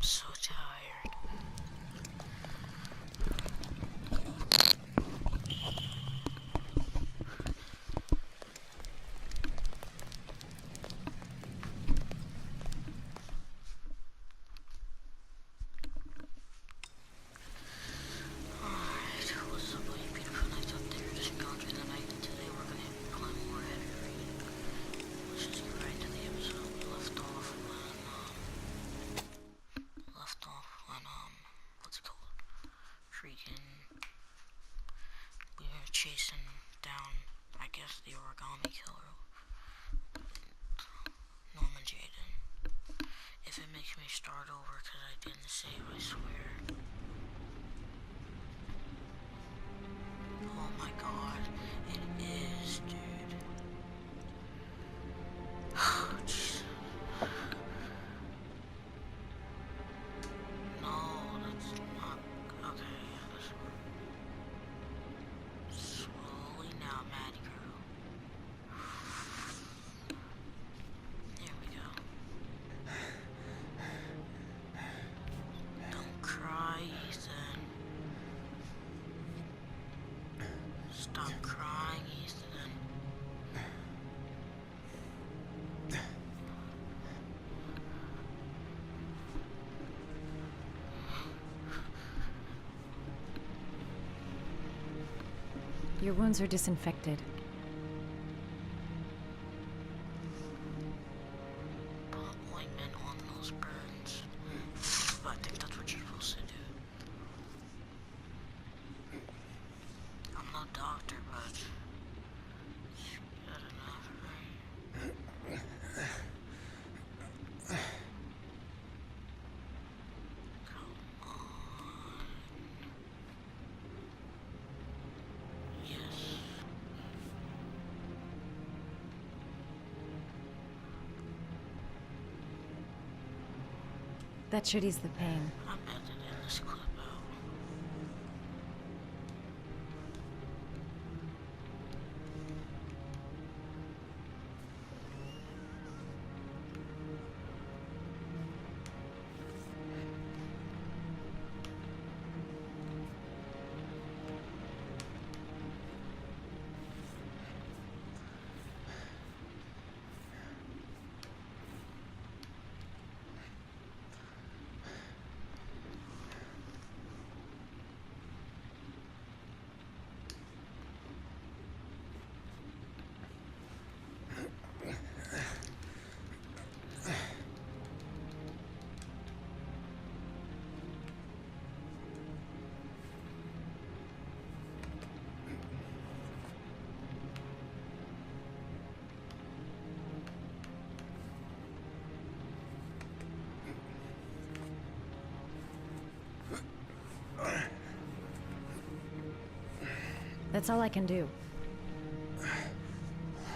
so tired. Alright, what's up, all you beautiful nights out there? Just going through the night, and today we're gonna be playing more heavy reading. Let's just get right into the episode. We left off when, what's it called? Freaking, we were chasing down, I guess, the origami killer, Norman Jaden. If it makes me start over because I didn't save, I swear. Oh my god, it is, dude. Oh, jeez. No, that's not, okay, yeah, that's slowly now, Maddie girl. There we go. Don't cry, Ethan. Stop crying, Ethan. Your wounds are disinfected. Put ointment on those burns. I think that's what you're supposed to do. I'm no doctor, but it's good enough, right? Come on. Yes. That should ease the pain. I'm editing this clip out. That's all I can do.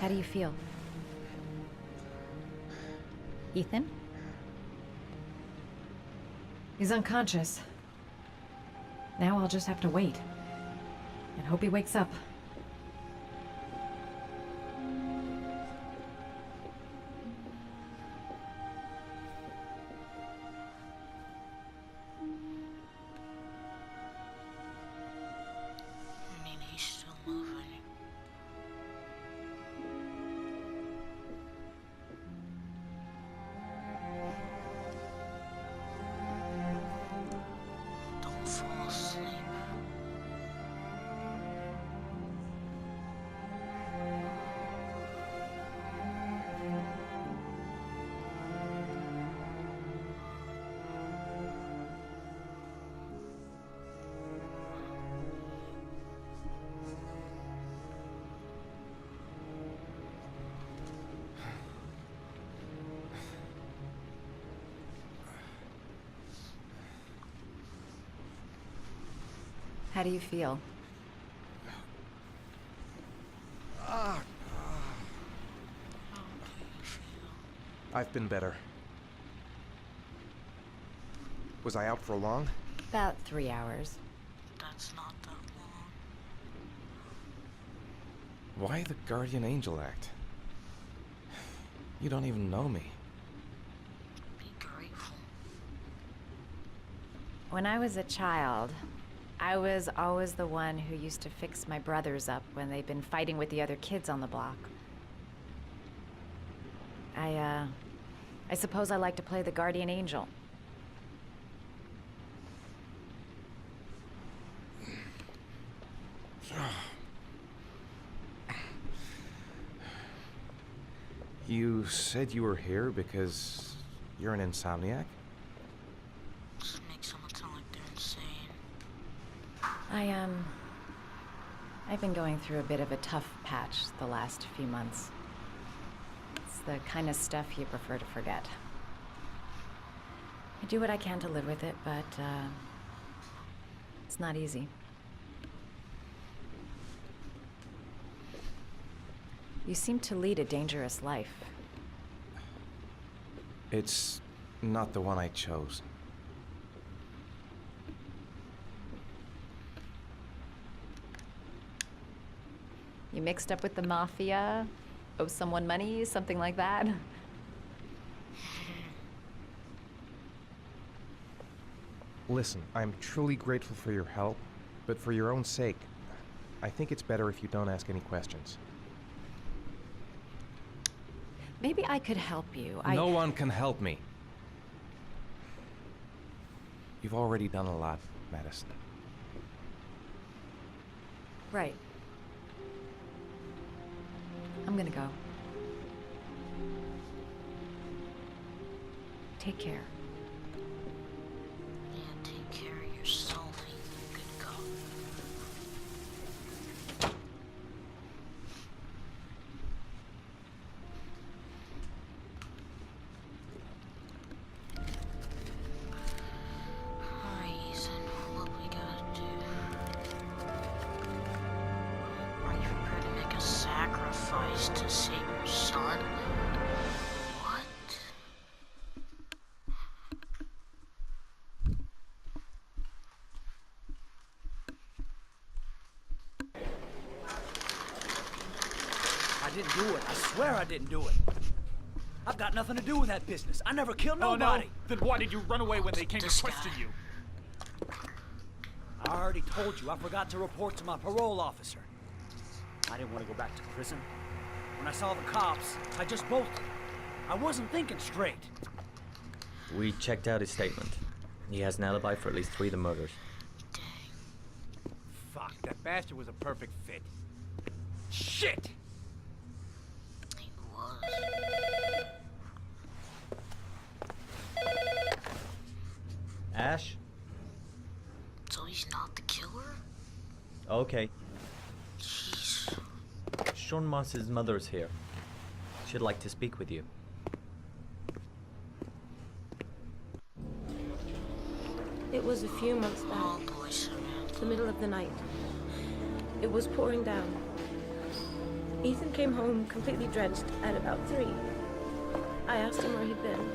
How do you feel? Ethan? He's unconscious. Now I'll just have to wait. And hope he wakes up. I mean, he's still moving. Don't fall asleep. How do you feel? How do you feel? I've been better. Was I out for long? About 3 hours. That's not that long. Why the guardian angel act? You don't even know me. Be grateful. When I was a child, I was always the one who used to fix my brothers up when they'd been fighting with the other kids on the block. I suppose I like to play the guardian angel. You said you were here because you're an insomniac? This makes someone sound like they're insane. I've been going through a bit of a tough patch the last few months. It's the kind of stuff you prefer to forget. I do what I can to live with it, but, it's not easy. You seem to lead a dangerous life. It's not the one I chose. You mixed up with the mafia? Owe someone money? Something like that? Listen, I'm truly grateful for your help, but for your own sake, I think it's better if you don't ask any questions. Maybe I could help you. No one can help me. You've already done a lot, Madison. Right. I'm gonna go. Take care. Yeah, take care of yourself, you good cop. Alright, Ethan, what we gotta do? Are you prepared to make a sacrifice to save your son? What? I didn't do it. I swear I didn't do it. I've got nothing to do with that business. I never killed nobody. Oh, no? Then why did you run away when they came to This question guy. you? I already told you I forgot to report to my parole officer. I didn't want to go back to prison. When I saw the cops, I just bolted. I wasn't thinking straight. We checked out his statement. He has an alibi for at least 3 of the murders. Dang. Fuck, that bastard was a perfect fit. Shit! He was. Ash? So he's not the killer? Okay. Jeez. Sean Moss's mother's here. She'd like to speak with you. It was a few months Oh back, boy, Samantha. the middle of the night. It was pouring down. Ethan came home completely drenched at about 3. I asked him where he'd been.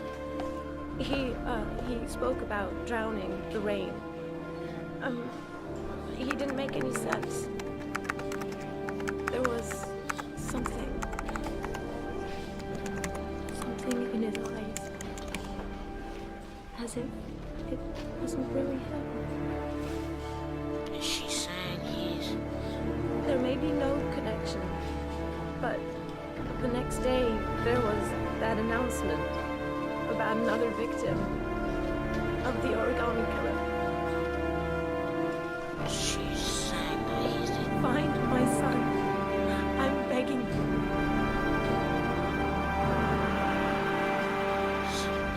He spoke about drowning, the rain. He didn't make any sense. There was something in his eyes. As if it wasn't really him. Is she saying he's... There may be no connection, but the next day there was that announcement about another victim of the origami killer. She's saying that he's... Find my son. I'm begging you.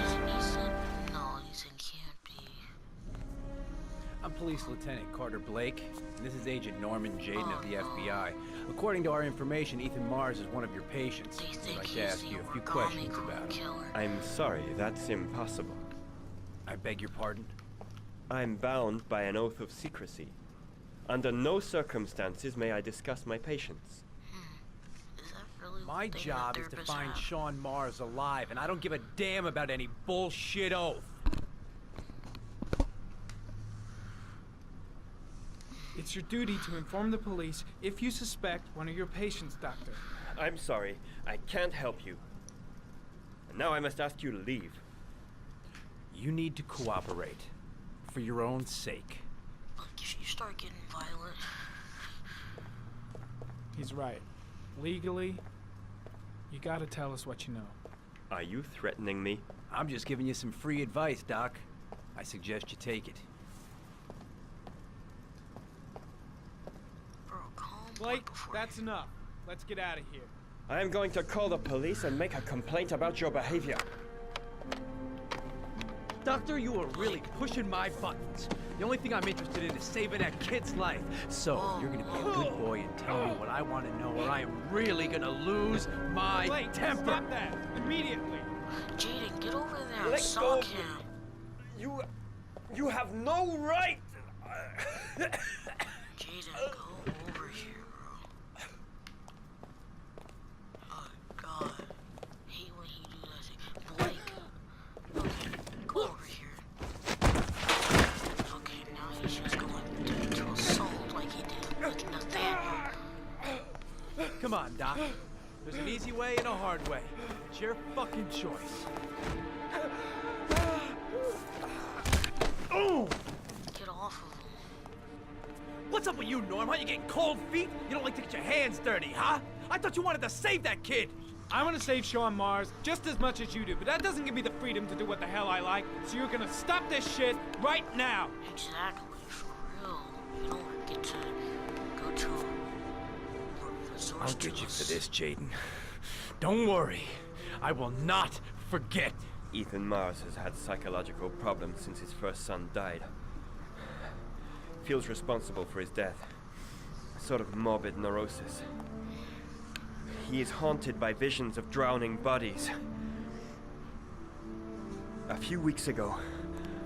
Isn't Ethan? No, Ethan can't be. I'm Police Lieutenant Carter Blake, and this is Agent Norman Jaden of the FBI. According to our information, Ethan Mars is one of your patients. They I'd think like to he's ask the you a few origami questions about him. killer. I'm sorry, that's impossible. I beg your pardon? I'm bound by an oath of secrecy. Under no circumstances may I discuss my patients. Is that really My the thing job that is to therapists find have? Sean Mars alive, and I don't give a damn about any bullshit oath. It's your duty to inform the police if you suspect one of your patients, Doctor. I'm sorry, I can't help you. And now I must ask you to leave. You need to cooperate. for your own sake. Look, if you start getting violent... He's right. Legally, you gotta tell us what you know. Are you threatening me? I'm just giving you some free advice, Doc. I suggest you take it. Bro, calm Blake, before that's you... enough. Let's get out of here. I am going to call the police and make a complaint about your behavior. Doctor, you are really pushing my buttons. The only thing I'm interested in is saving that kid's life. So, you're gonna be a good boy and tell me what I want to know, or I am really gonna lose my Blake, temper. stop that! Immediately! Jaden, get over there and Let go sock of me. him. You have no right! Jaden, go over here, bro. Oh, God. Hate when he do that thing. Blake. Okay, go over here. Okay, now he's just going to assault like he did with Nathaniel. Come on, Doc. There's an easy way and a hard way. It's your fucking choice. Oh! Get off of him. What's up with you, Norm? Are you getting cold feet? You don't like to get your hands dirty, huh? I thought you wanted to save that kid. I want to save Sean Mars just as much as you do, but that doesn't give me the freedom to do what the hell I like, so you're gonna stop this shit right now! Exactly, for real. You don't get to go to a resource. I'll get you for this, Jaden. Don't worry. I will not forget. Ethan Mars has had psychological problems since his first son died. Feels responsible for his death. A sort of morbid neurosis. He is haunted by visions of drowning bodies. A few weeks ago,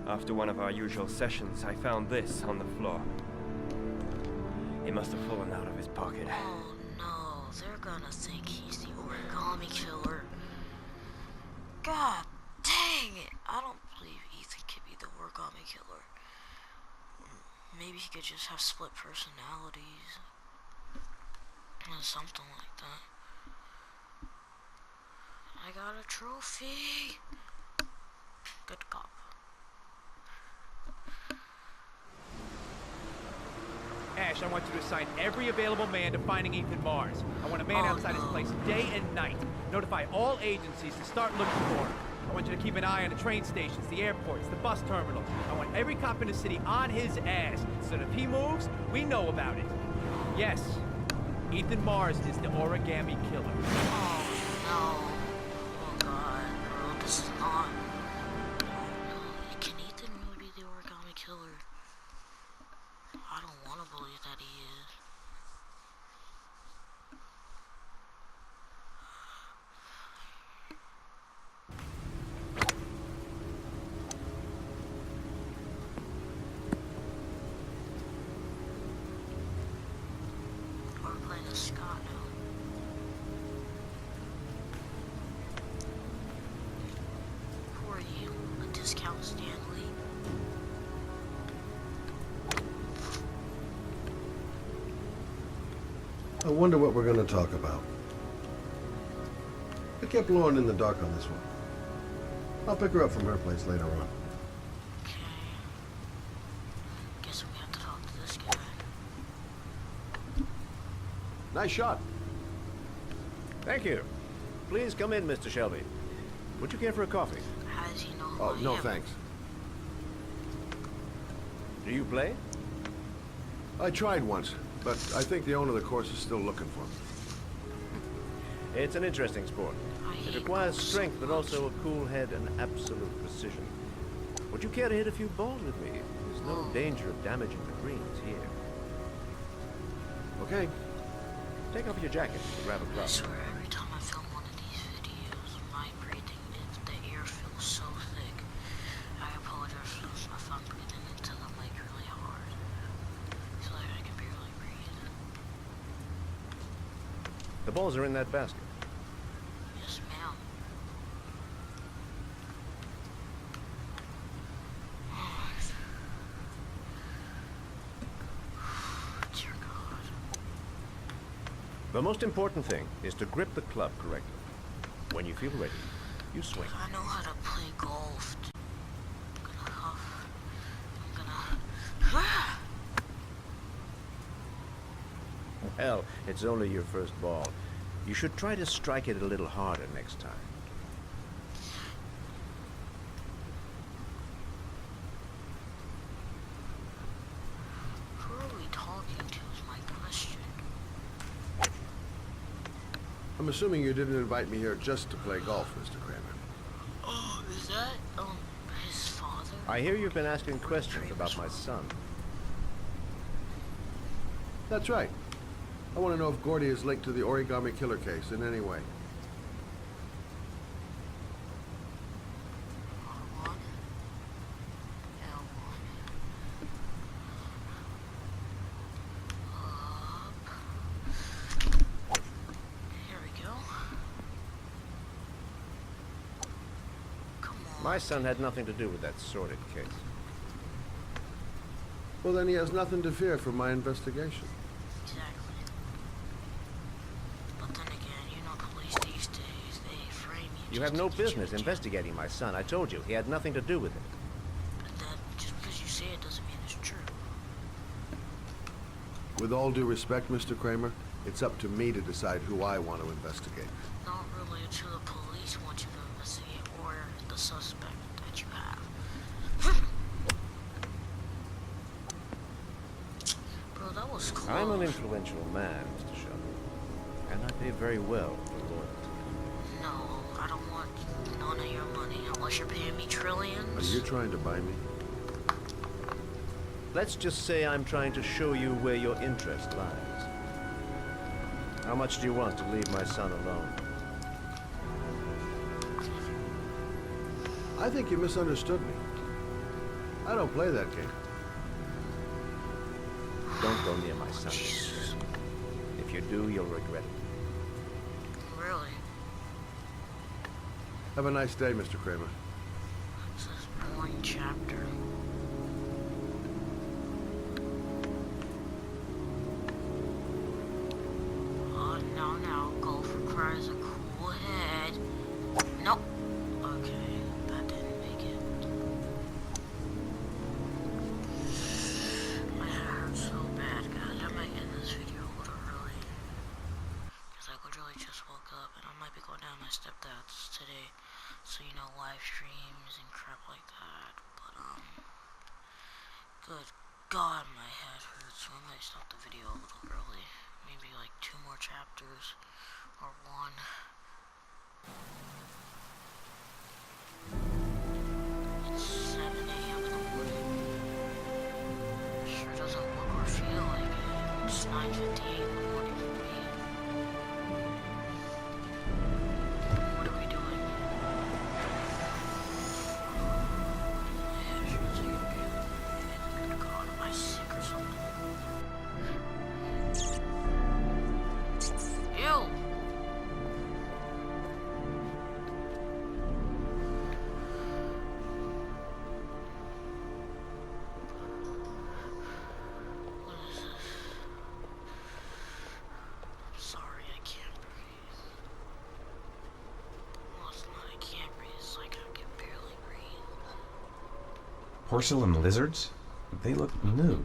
after one of our usual sessions, I found this on the floor. It must have fallen out of his pocket. Oh no, they're gonna think he's the origami killer. God dang it! I don't believe Ethan could be the origami killer. Maybe he could just have split personalities. Or something like that. I got a trophy! Good cop. Ash, I want you to assign every available man to finding Ethan Mars. I want a man outside his place day and night. Notify all agencies to start looking for him. I want you to keep an eye on the train stations, the airports, the bus terminals. I want every cop in the city on his ass, so that if he moves, we know about it. Yes, Ethan Mars is the origami killer. Oh no. Oh God, bro, this is not... Can Ethan really be the origami killer? I don't want to believe that he is. We're playing a Scott now. Who are you? A discount Stanley? I wonder what we're going to talk about. I kept Lauren in the dark on this one. I'll pick her up from her place later on. Okay. Guess we have to talk to this guy. Nice shot. Thank you. Please come in, Mr. Shelby. Would you care for a coffee? How does he know who Oh, I no am? thanks. Do you play? I tried once, but I think the owner of the course is still looking for me. It's an interesting sport. It requires strength, but also a cool head and absolute precision. Would you care to hit a few balls with me? There's no danger of damaging the greens here. Okay. Take off your jacket and grab a I club. swear, every time I film one of these videos, my breathing, the air feels so thick. I apologize if I'm breathing into the mic really hard. It's like I can barely breathe. The balls are in that basket. Yes, ma'am. Dear God. The most important thing is to grip the club correctly. When you feel ready, you swing. I know how to play golf. I'm gonna huff. I'm Hell, it's only your first ball. You should try to strike it a little harder next time. Who are we talking to is my question. I'm assuming you didn't invite me here just to play golf, Mr. Kramer. Oh, is that, his father? I hear you've been asking questions about my son. That's right. I want to know if Gordy is linked to the origami killer case in any way. R1, L1. Up. Here we go. Come on. My son had nothing to do with that sordid case. Well, then he has nothing to fear from my investigation. Exactly. But then again, you know, police these days, they frame you. You have no business investigating my son. I told you, he had nothing to do with it. But that, just because you say it doesn't mean it's true. With all due respect, Mr. Kramer, it's up to me to decide who I want to investigate. Not really until the police want you to investigate or the suspect that you have. Bro, that was close. I'm an influential man, Mr. Shelby. And I pay very well for loyalty. No, I don't want none of your money unless you're paying me trillions. Are you trying to buy me? Let's just say I'm trying to show you where your interest lies. How much do you want to leave my son alone? I think you misunderstood me. I don't play that game. Don't go near my son. If you do, you'll regret it. Really? Have a nice day, Mr. Kramer. This is boring chapter. Oh, no, golf requires a cool head. Nope. Okay, that didn't make it. My head hurts so bad, guys. I might end this video a little early. Because I literally just woke up and I might be going down to my stepdad's today. So, you know, live streams and crap like that. But, good God, my head hurts. So I might stop the video a little early. Maybe like 2 more chapters or 1. It's 7 a.m. in the morning. Sure doesn't look or feel like it. It's 9:58 in the morning for me. What are we doing? My head hurts again. Good God, am I sick or something? Ew! What is this? I'm sorry, I can't breathe. Well, it's not I can't breathe, it's like I can barely breathe. Porcelain lizards? They look new.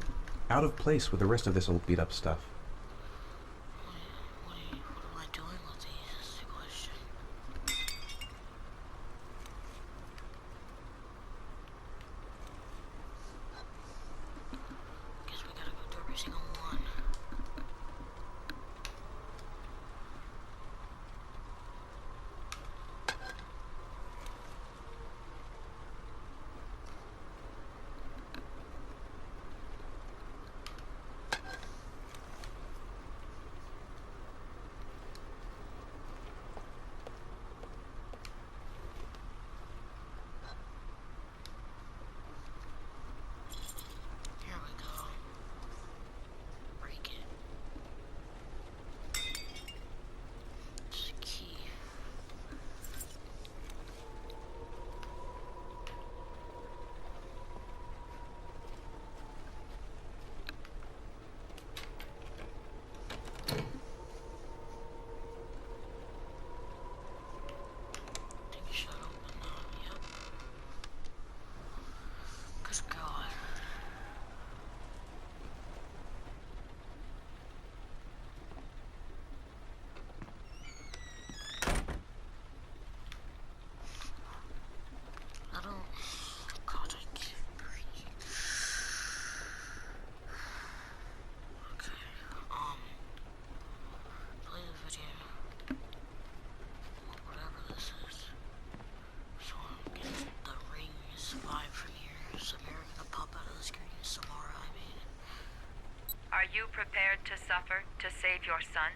Out of place with the rest of this old beat-up stuff. What am I doing with these? Is the question. Guess we gotta go through every single one. prepared to suffer to save your son?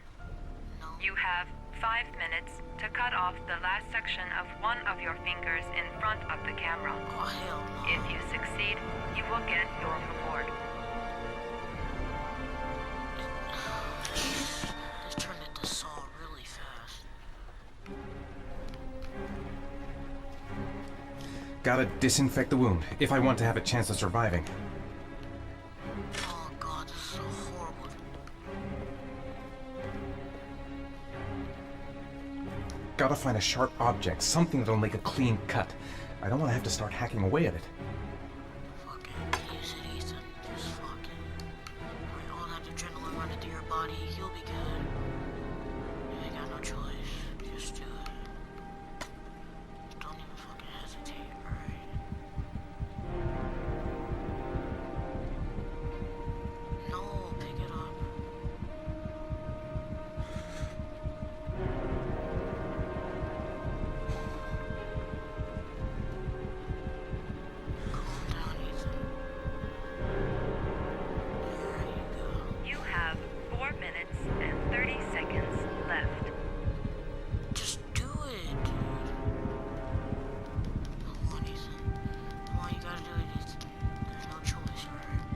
No. You have 5 minutes to cut off the last section of one of your fingers in front of the camera. Oh, hell no. If you succeed, you will get your reward. This turned into Saw really fast. Gotta disinfect the wound if I want to have a chance of surviving. Oh god, this is so horrible. Gotta find a sharp object, something that'll make a clean cut. I don't want to have to start hacking away at it. Fucking use it, Ethan. Just fucking. Alright, all that adrenaline running through your body, you'll be good. You ain't got no choice. Just do it. Don't even fucking hesitate, alright? No, pick it up. Calm down, Ethan. There you go. You have 4 minutes and 30 seconds left. Just do it, dude. Come on, Ethan. Come on, you gotta do it, Ethan. There's no choice, alright?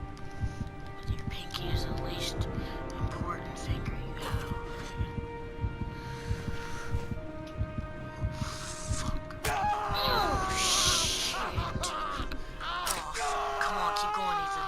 With your pinky is the least important finger you have, alright? Oh, fuck. Oh, shit. Oh, fuck. Come on, keep going, Ethan.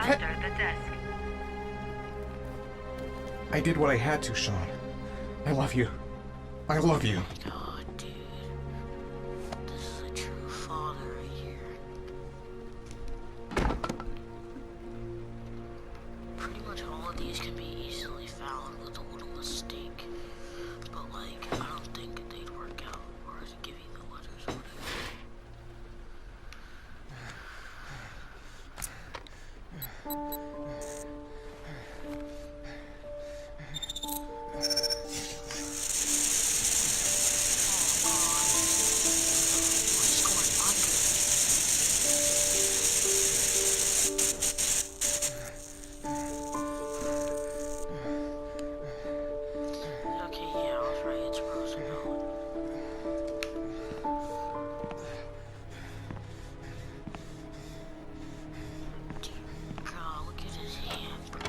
Under the desk. I did what I had to, Sean. I love you. I love you. God, dude. This is a true father right here. Pretty much all of these can be easily found with a little mistake. But, like, I don't think they'd work out or to give you the letters or whatever. What's going on here? Okay, yeah, I was right. It's Roosevelt. God, look at his hand, bro.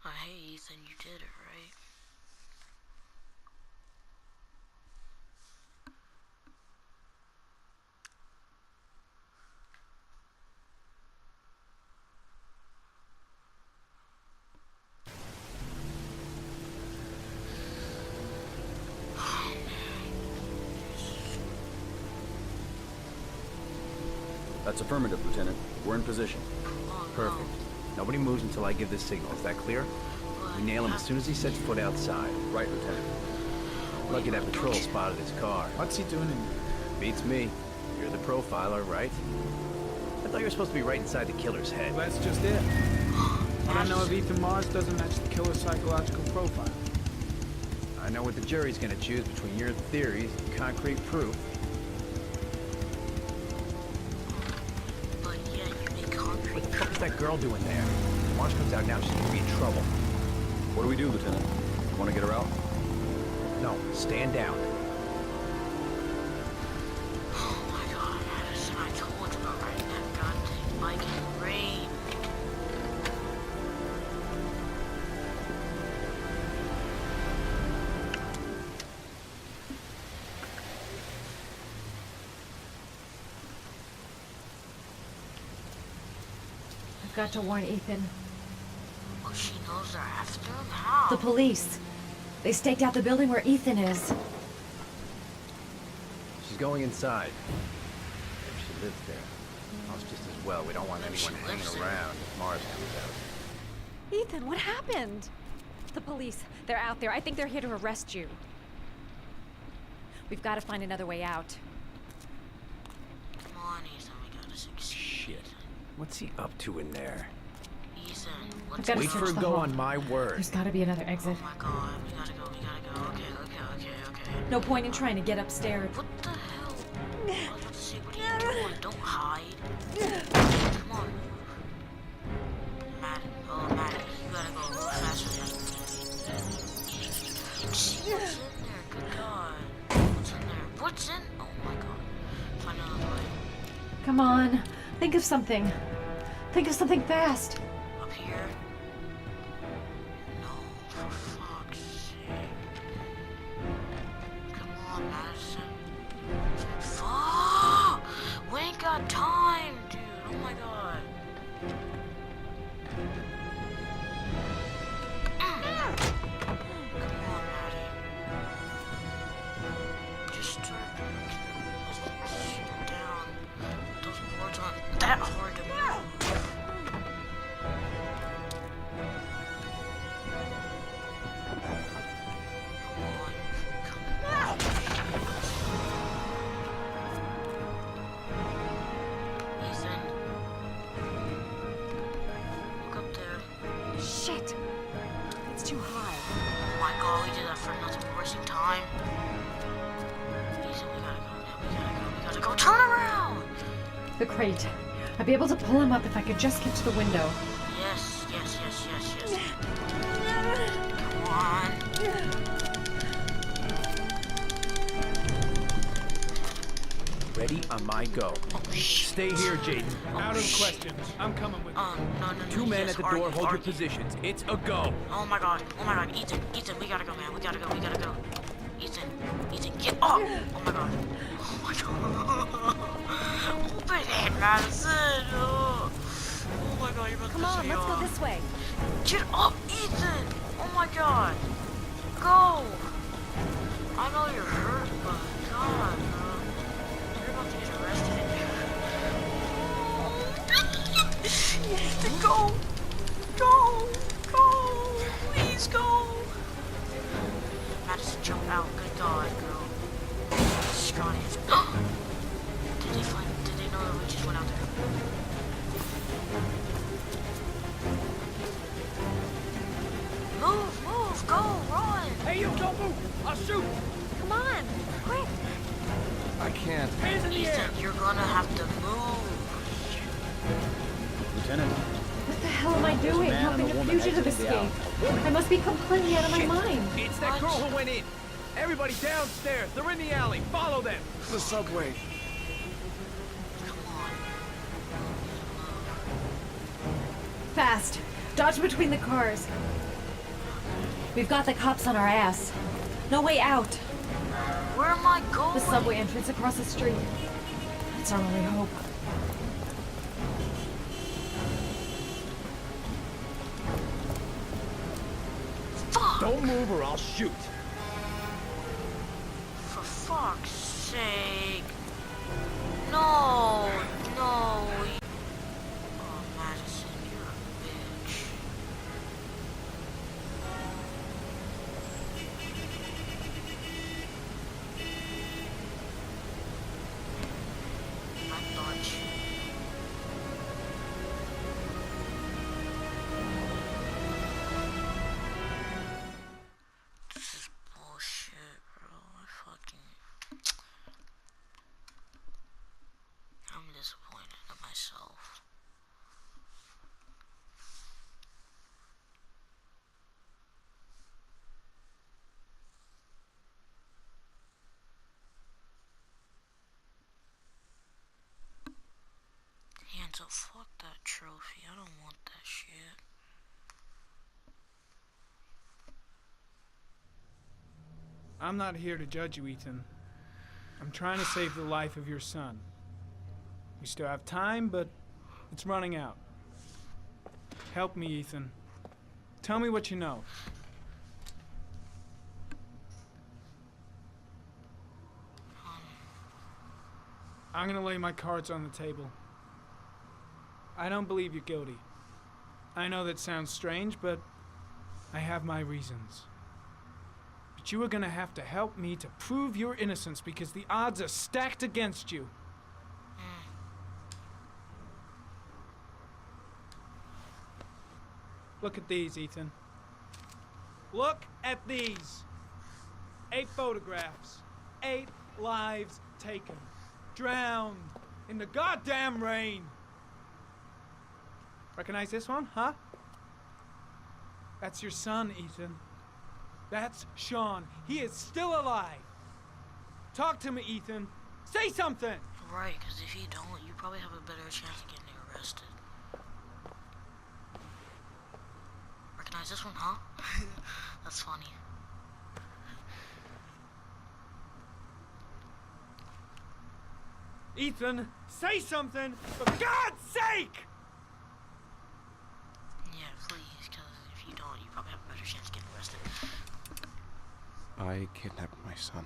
Oh, hey, Ethan, you did it, right? That's affirmative, Lieutenant. We're in position. Oh, Perfect. Nobody moves until I give this signal. Is that clear? We nail him as soon as he sets foot outside. Right, Lieutenant. Lucky that patrol spotted his car. What's he doing in here? Beats me. You're the profiler, right? I thought you were supposed to be right inside the killer's head. Well, that's just it. I don't know if Ethan Mars doesn't match the killer's psychological profile. I know what the jury's gonna choose between your theories and concrete proof. But yeah, you make concrete. What the fuck is that girl doing there? If Marsh comes out now, she's gonna be in trouble. What do we do, Lieutenant? Want to get her out? No, stand down. Oh my god, Madison, I told you about riding that goddamn bike in the rain. I've got to warn Ethan. cops are after him? How? The police. They staked out the building where Ethan is. She's going inside. If she lives there. Oh, it's just as well. We don't want anyone hanging around if Mars comes out. Ethan, what happened? The police. They're out there. I think they're here to arrest you. We've got to find another way out. Come on, Ethan, we gotta succeed. Shit. What's he up to in there? Ethan, I've let's got to Wait search for a the go hall. on my word. There's got to be another exit. Oh my god, we gotta go. Okay. No point in trying to get upstairs. What the hell? I was about to say, what are you doing? Don't hide. Come on. Maddie, you gotta go a little faster. See what's in there? Good god. What's in there? What's in? Oh my god. Find another way. Come on. Think of something. Think of something fast. Up here? No, for fuck's sake. Come on, Madison. Fuck! We ain't got time, dude. Oh my god. Come on, Maddie. Just start shit down. Those boards aren't that hard to move. Ethan. Look up there. Shit. It's too high. Oh my god, we did that for nothing. We're wasting time. Ethan, we gotta go now. We gotta go. Turn around! The crate. I'd be able to pull him up if I could just get to the window. Yes. Come on. Ready on my go. Stay here, Jaden. Out of the question. I'm coming with you. No. Two men yes, at the argue, door, hold your argue. positions. It's a go. Oh my god. Ethan, we gotta go, man. We gotta go. Ethan, get up! Oh my god. Open it, Madison! Oh my god, you're about Come to on, say, let's go this way. Get up, Ethan! Oh my god. Go! I know you're hurt, but god, bro. You're about to get arrested. Ethan, go! Go! Please go! Madison, jump out. Good god, girl. Scrawny. Did they know that we just went out there? Move, go, run! Hey, you, don't move. I'll shoot. Come on, quick. I can't. Hands in the air. Ethan, you're gonna have to move. Lieutenant, What the hell am I doing? man Helping and a a woman fugitive exiting the escape. I must be completely out of my mind. It's that girl who went in. Everybody downstairs. They're in the alley. Follow them. The subway. Fast. Dodge between the cars. We've got the cops on our ass. No way out. Where am I going? The subway entrance across the street. That's our only hope. Fuck! Don't move or I'll shoot. For fuck's sake. No. Oh, Madison, you're a bitch. I thought you... This is bullshit, bro. I'm disappointed in myself. Hands up, fuck that trophy. I don't want that shit. I'm not here to judge you, Ethan. I'm trying to save the life of your son. We still have time, but it's running out. Help me, Ethan. Tell me what you know. I'm gonna lay my cards on the table. I don't believe you're guilty. I know that sounds strange, but I have my reasons. But you are gonna have to help me to prove your innocence because the odds are stacked against you. Look at these, Ethan. Look at these. 8 photographs. 8 lives taken. Drowned in the goddamn rain. Recognize this one, huh? That's your son, Ethan. That's Sean. He is still alive. Talk to me, Ethan. Say something! Right, because if you don't, you probably have a better chance of getting arrested. Recognize this one, huh? That's funny. Ethan, say something, for God's sake! Yeah, please, because if you don't, you probably have a better chance of getting arrested. I kidnapped my son.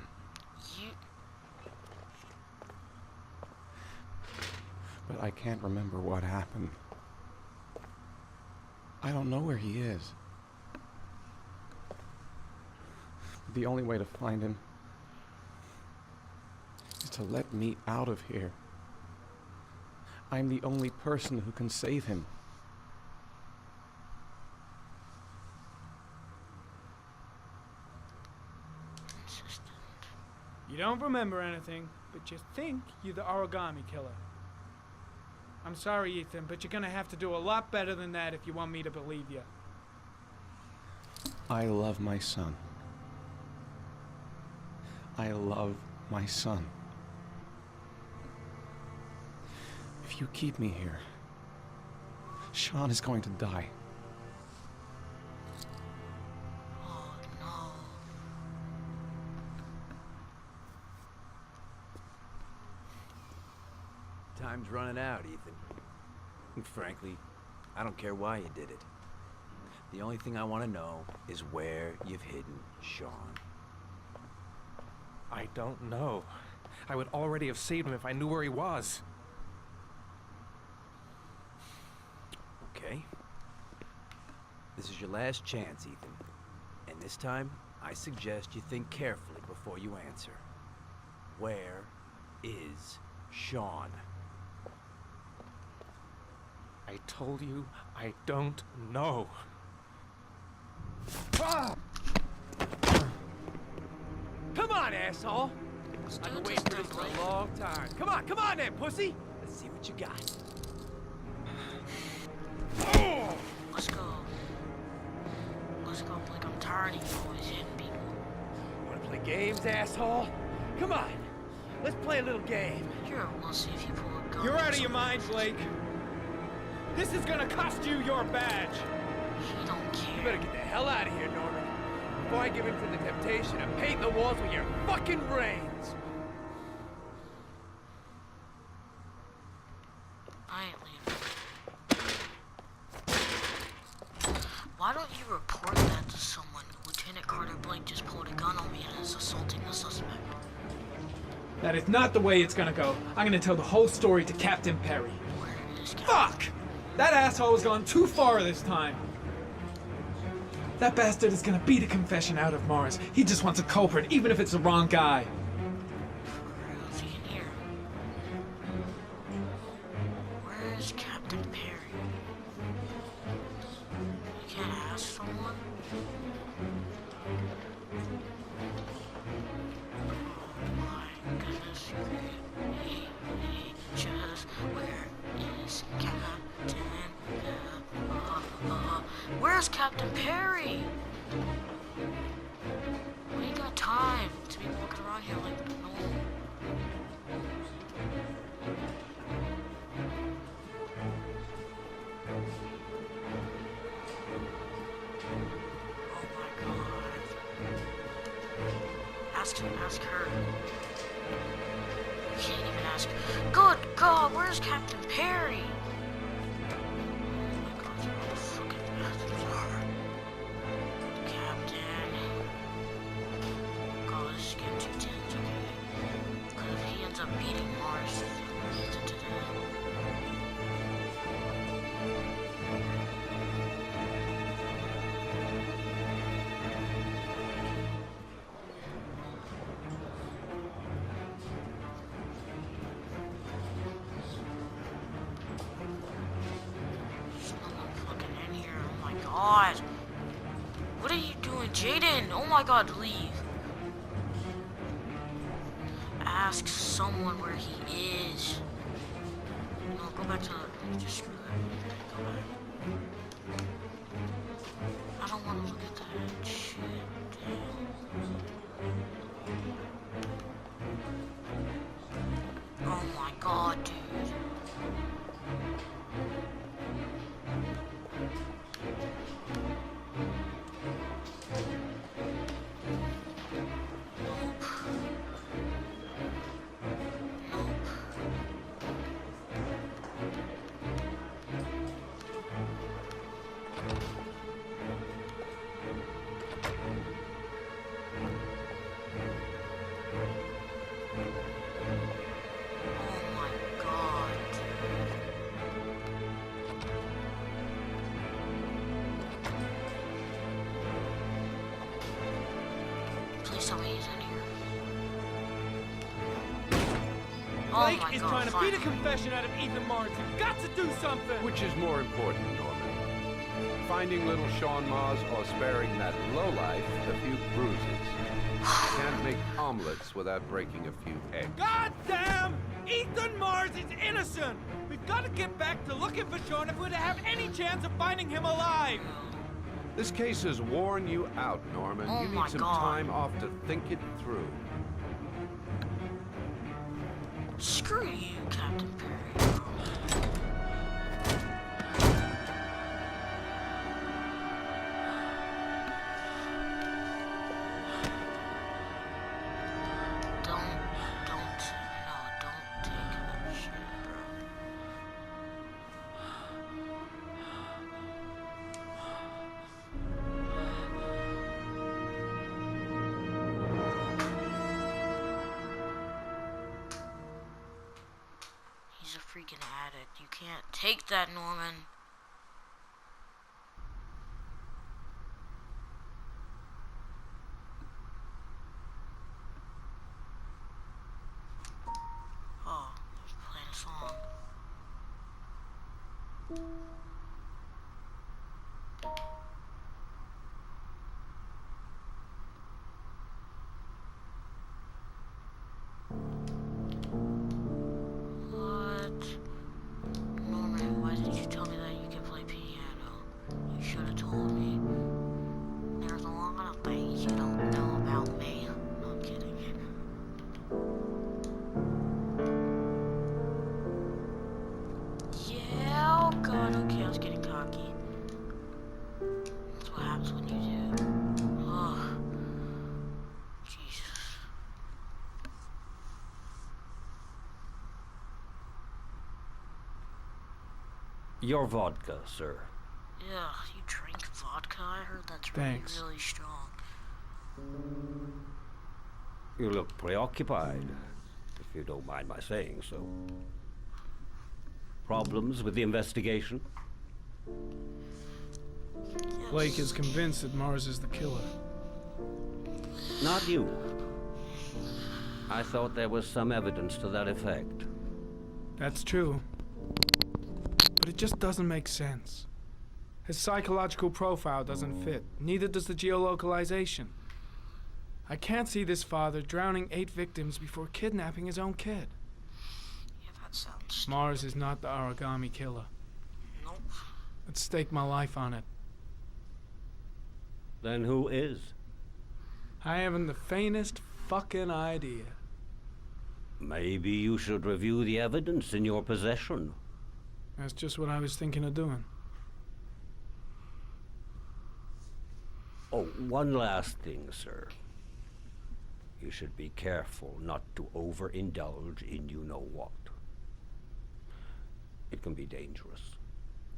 You... But I can't remember what happened. I don't know where he is. The only way to find him is to let me out of here. I'm the only person who can save him. You don't remember anything, but you think you're the origami killer. I'm sorry, Ethan, but you're gonna have to do a lot better than that if you want me to believe you. I love my son. I love my son. If you keep me here, Sean is going to die. Oh, no. Time's running out, Ethan. And frankly, I don't care why you did it. The only thing I want to know is where you've hidden Sean. I don't know. I would already have saved him if I knew where he was. Okay. This is your last chance, Ethan. And this time, I suggest you think carefully before you answer. Where is Sean? I told you I don't know. Ah! Come on, asshole! I've been waiting for this for a long time. Come on then, pussy! Let's see what you got. Oh! Let's go. Let's go, Blake. I'm tired of you always hitting people. Wanna play games, asshole? Come on! Let's play a little game. You're a wussy if you pull a gun. You're out of your mind, Blake. This is gonna cost you your badge. He don't care. You better get the hell out of here, Norman. Before I give in to the temptation of painting the walls with your fucking brains. I ain't leaving. Why don't you report that to someone? Lieutenant Carter Blake just pulled a gun on me and is assaulting the suspect. That is not the way it's gonna go. I'm gonna tell the whole story to Captain Perry. Fuck! That asshole has gone too far this time. That bastard is gonna beat a confession out of Mars. He just wants a culprit, even if it's the wrong guy. If you can hear him. Where's Captain Perry? You can't ask someone? Oh my goodness. Hey, just where is Captain? Where's Captain Perry? We ain't got time to be walking around here like no. Oh my god. Ask him, ask her. You can't even ask her. Good God, where's Captain Perry? Oh my god, you motherfucking bastards are. god. What are you doing, Jaden? Oh my god, leave. Ask someone where he is. No, go back to the... Just screw that. Go back. I don't want to look at that shit. Oh my god, dude. Please tell me he's in here. Oh Blake my is god, trying to finally. beat a confession out of Ethan Mars. You've got to do something! Which is more important, Norman? Finding little Sean Mars or sparing that lowlife a few bruises? You can't make omelets without breaking a few eggs. God damn! Ethan Mars is innocent! We've got to get back to looking for Sean if we're to have any chance of finding him alive! This case has worn you out, Norman. Oh You my need some God. time off to think it through. Screw you, Captain Perry. Don't take that shit, bro. He's a freaking addict. You can't take that, Norman. Oh, I was playing a song. What? Norman, why did you tell me that you can play piano? You should have told me. There's a lot of things you don't know about me. No, I'm kidding. Yeah, oh god, okay, I was getting cocky. That's what happens when you do. Ugh. Jesus. Your vodka, sir. Yeah, you drink vodka? I heard that's Thanks. really strong. You look preoccupied, if you don't mind my saying so. Problems with the investigation? Blake is convinced that Mars is the killer. Not you. I thought there was some evidence to that effect. That's true. But it just doesn't make sense. His psychological profile doesn't fit. Neither does the geolocalization. I can't see this father drowning 8 victims before kidnapping his own kid. Yeah, that sounds... Mars is not the origami killer. Nope. I'd stake my life on it. Then who is? I haven't the faintest fucking idea. Maybe you should review the evidence in your possession. That's just what I was thinking of doing. Oh, one last thing, sir. You should be careful not to overindulge in you-know-what. It can be dangerous.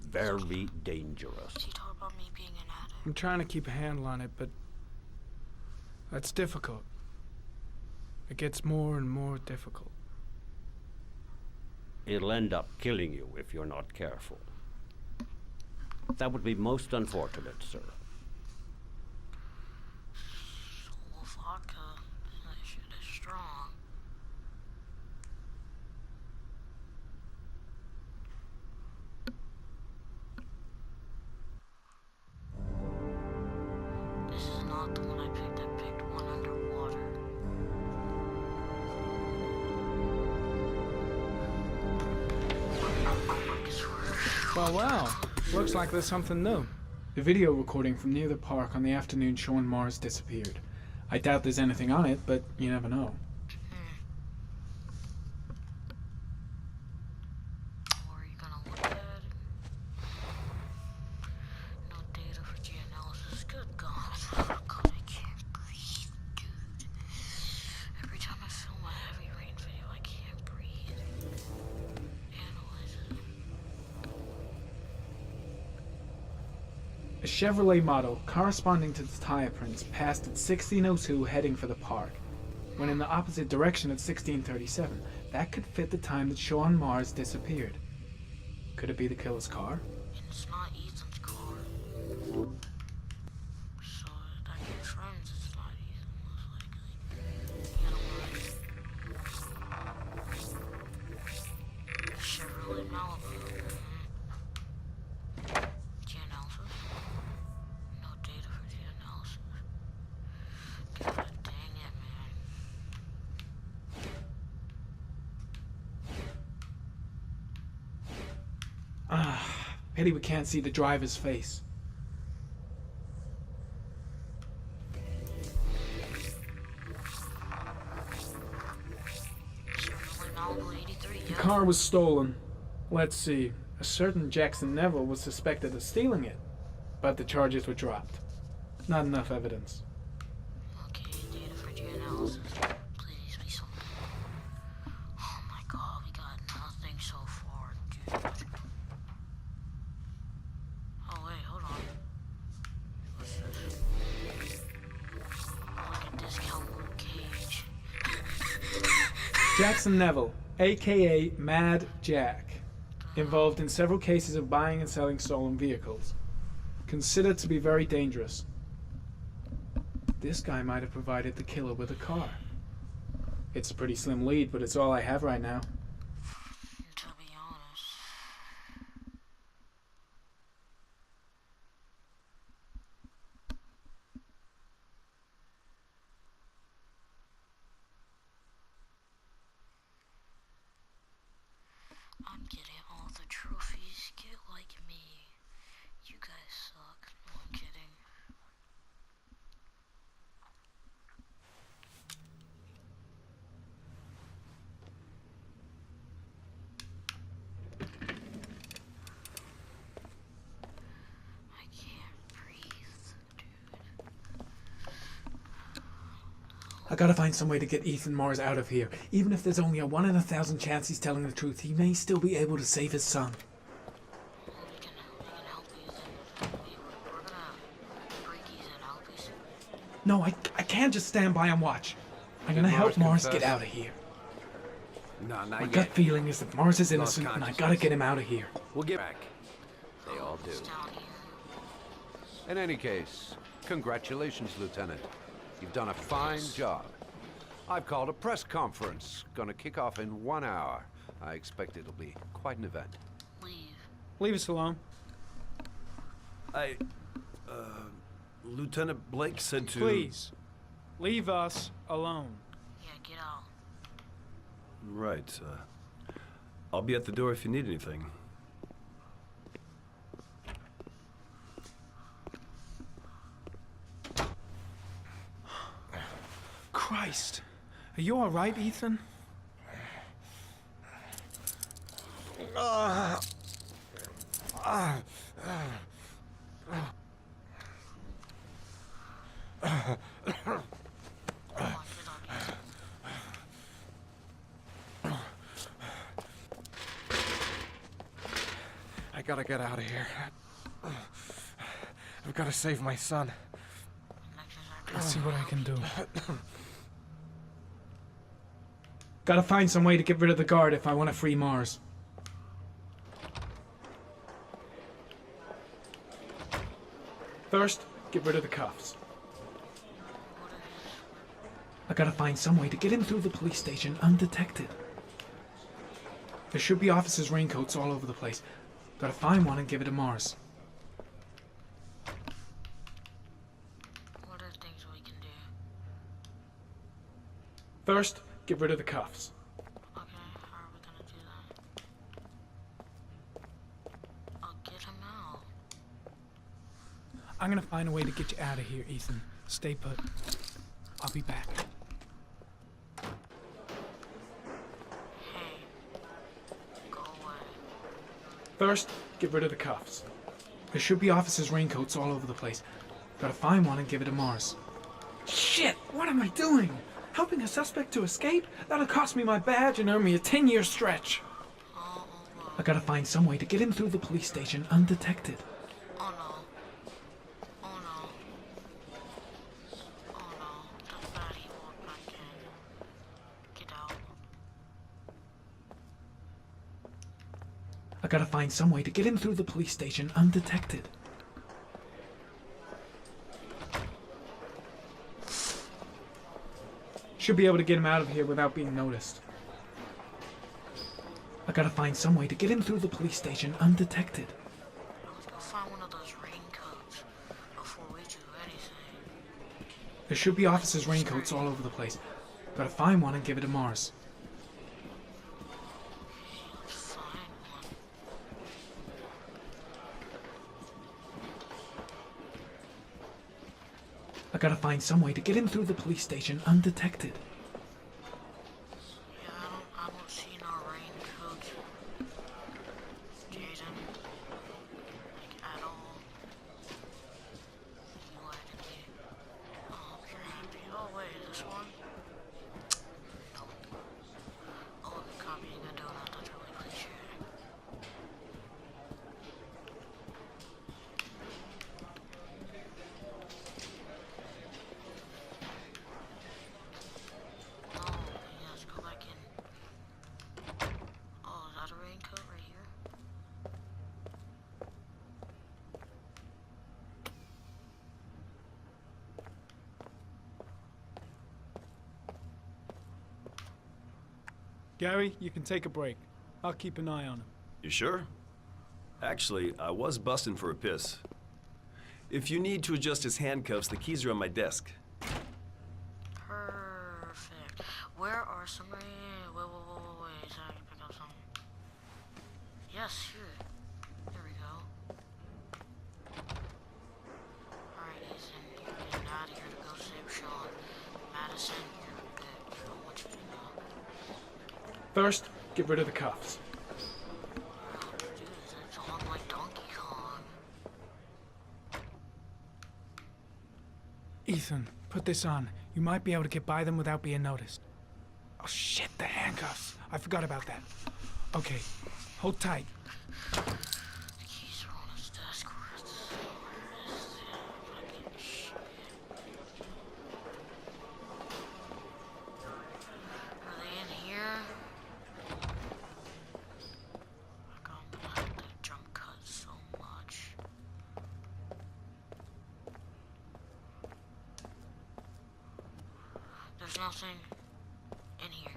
Very dangerous. Is he talking about me being an addict? I'm trying to keep a handle on it, but that's difficult. It gets more and more difficult. It'll end up killing you if you're not careful. That would be most unfortunate, sir. Well, vodka. That shit is strong. not the one I picked. I picked one underwater. Well. Looks like there's something new. The video recording from near the park on the afternoon Sean Mars disappeared. I doubt there's anything on it, but you never know. What are you gonna look at? No data for G-analysis. Good God. Oh God, I can't breathe, dude. Every time I film a heavy rain video, I can't breathe. Analyze it. A Chevrolet model corresponding to the tire prints passed at 16:02 heading for the park, when in the opposite direction at 16:37. That could fit the time that Sean Mars disappeared. Could it be the killer's car? And it's not Ethan's car. So that confirms it's not Ethan, most likely. Chevrolet Malibu. G-analysis. No data for G-analysis. God dang it, man. Pity we can't see the driver's face. Chevrolet Malibu 83, The yeah. car was stolen. Let's see. A certain Jackson Neville was suspected of stealing it, but the charges were dropped. Not enough evidence. Okay, data for G-analysis. Please be something. Oh my God, we got nothing so far, dude. Oh wait, hold on. What's this? Oh, like a discount Luke Cage. Jackson Neville, aka Mad Jack, involved in several cases of buying and selling stolen vehicles. Considered to be very dangerous. This guy might have provided the killer with a car. It's a pretty slim lead, but it's all I have right now. To be honest. I'm getting all the trophies. Get like me. You guys suck. No, I'm kidding. I can't breathe, dude. I gotta find some way to get Ethan Mars out of here. Even if there's only a 1 in 1,000 chance he's telling the truth, he may still be able to save his son. We can help you then. We're gonna break Ethan out, basically. No, I can't just stand by and watch. I'm gonna help Mars get out of here. No, not My yet. gut feeling is that Mars is Lost innocent, and I consciousness. gotta get him out of here. We'll get back. They all do. In any case, congratulations, Lieutenant. You've done a fine job. I've called a press conference. Gonna kick off in 1 hour. I expect it'll be quite an event. Leave us alone. Lieutenant Blake said to... Please, leave us alone. Yeah, get out. Right, I'll be at the door if you need anything. Christ. Are you all right, Ethan? I gotta get out of here. I've gotta save my son. Let's see what I can do. Gotta find some way to get rid of the guard if I want to free Mars. First, get rid of the cuffs. I gotta find some way to get him through the police station undetected. There should be officers' raincoats all over the place. Gotta find one and give it to Mars. What are things First, get rid of the cuffs. Okay, how are we gonna do that? I'll get him out. I'm gonna find a way to get you out of here, Ethan. Stay put. I'll be back. Hey, go away. First, get rid of the cuffs. There should be officers' raincoats all over the place. Gotta find one and give it to Mars. Shit! What am I doing? Helping a suspect to escape? That'll cost me my badge and earn me a 10-year stretch. I gotta find some way to get him through the police station undetected. Oh no. Oh no. Oh no. That's bad. He walked back in. Get out. I gotta find some way to get him through the police station undetected. Should be able to get him out of here without being noticed. I gotta find some way to get him through the police station undetected. Let's go find one of those raincoats before we do anything. There should be officers' raincoats all over the place. Gotta find one and give it to Mars. Let's find one. I gotta find some way to get him through the police station undetected. Yeah, I don't see no raincoats. Jason. Like, at all. You lied to me. Oh, you're happy. Oh, wait, this one? No. Oh, I'm copying a donut. That's really cliche. Oh, yes, go back in. Oh, is that a raincoat right here? Gary, you can take a break. I'll keep an eye on him. You sure? Actually, I was busting for a piss. If you need to adjust his handcuffs, the keys are on my desk. Perfect. Where are some rain? Wait. So I can pick up some. Yes, here. There we go. Alright, Ethan, you're getting out of here to go save Sean. Madison, you're a bitch. I want you to know. First, get rid of the cuffs. Dude, that's on like Donkey Kong. Ethan, put this on. You might be able to get by them without being noticed. Oh shit, the handcuffs. I forgot about that. Okay, hold tight. The keys are on his desk. Where is it? Fucking shit. Are they in here? Like, I'm gonna have to jump cut so much. There's nothing in here.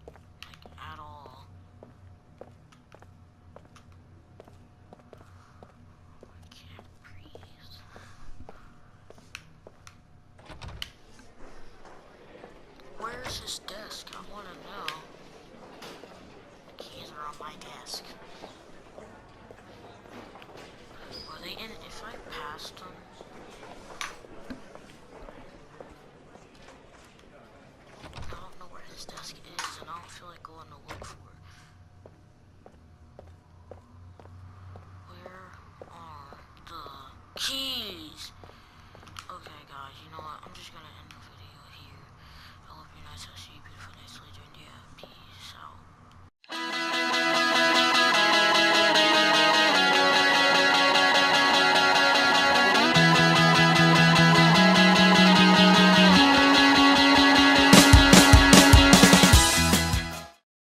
Like, at all. I can't breathe. Where's his desk? I want to know. The keys are on my desk. Were they in if I passed them? I don't know where his desk is, and I don't feel like going to look for it. Where are the keys? Okay, guys, you know what? I'm just gonna end the video here. I love you, nice. I'll see you beautiful, nice, later in the